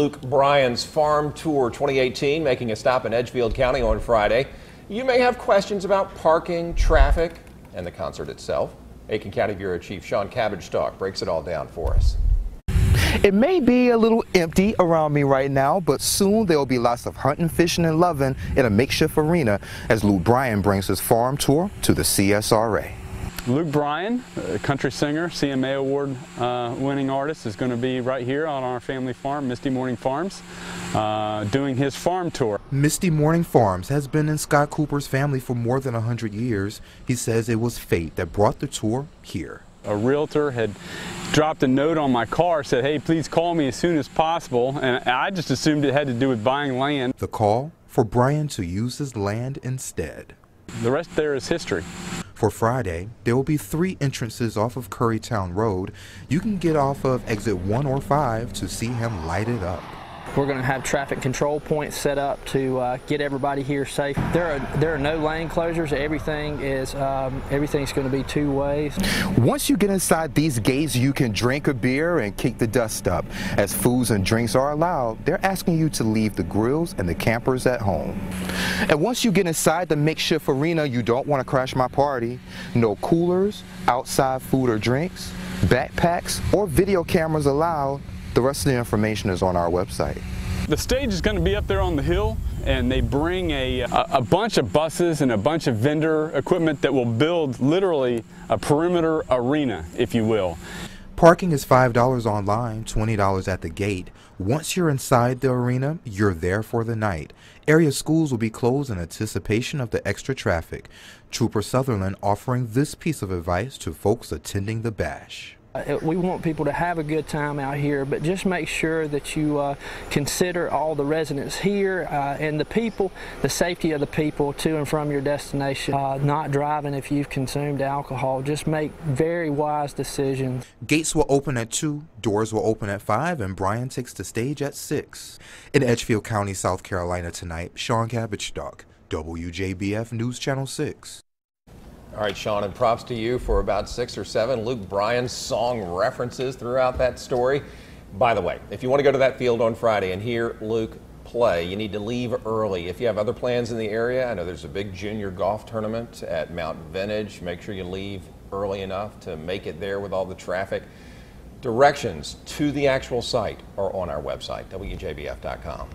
Luke Bryan's Farm Tour 2018, making a stop in Edgefield County on Friday. You may have questions about parking, traffic, and the concert itself. Aiken County Bureau Chief Sean Cabbage-Stalk breaks it all down for us. It may be a little empty around me right now, but soon there will be lots of hunting, fishing, and loving in a makeshift arena as Luke Bryan brings his farm tour to the CSRA. Luke Bryan, a country singer, CMA award winning artist, is going to be right here on our family farm, Misty Morning Farms, doing his farm tour. Misty Morning Farms has been in Scott Cooper's family for more than 100 years. He says it was fate that brought the tour here. A realtor had dropped a note on my car, said, "Hey, please call me as soon as possible," and I just assumed it had to do with buying land. The call for Bryan to use his land instead. The rest there is history. For Friday, there will be 3 entrances off of Currytown Road. You can get off of exit 1 or 5 to see him light it up. We're going to have traffic control points set up to get everybody here safe. There are no lane closures. Everything's going to be 2 ways. Once you get inside these gates, you can drink a beer and kick the dust up. As foods and drinks are allowed, they're asking you to leave the grills and the campers at home. And once you get inside the makeshift arena, you don't want to crash my party. No coolers, outside food or drinks, backpacks, or video cameras allowed. The rest of the information is on our website. The stage is going to be up there on the hill, and they bring a bunch of buses and a bunch of vendor equipment that will build literally a perimeter arena, if you will. Parking is $5 online, $20 at the gate. Once you're inside the arena, you're there for the night. Area schools will be closed in anticipation of the extra traffic. Trooper Sutherland offering this piece of advice to folks attending the bash. We want people to have a good time out here, but just make sure that you consider all the residents here and the people, the safety of the people to and from your destination. Not driving if you've consumed alcohol. Just make very wise decisions. Gates will open at 2, doors will open at 5, and Bryan takes the stage at 6. In Edgefield County, South Carolina tonight, Sean Cabbage-Stalk, WJBF News Channel 6. All right, Sean, and props to you for about 6 or 7 Luke Bryan song references throughout that story. By the way, if you want to go to that field on Friday and hear Luke play, you need to leave early. If you have other plans in the area, I know there's a big junior golf tournament at Mount Vintage. Make sure you leave early enough to make it there with all the traffic. Directions to the actual site are on our website, WJBF.com.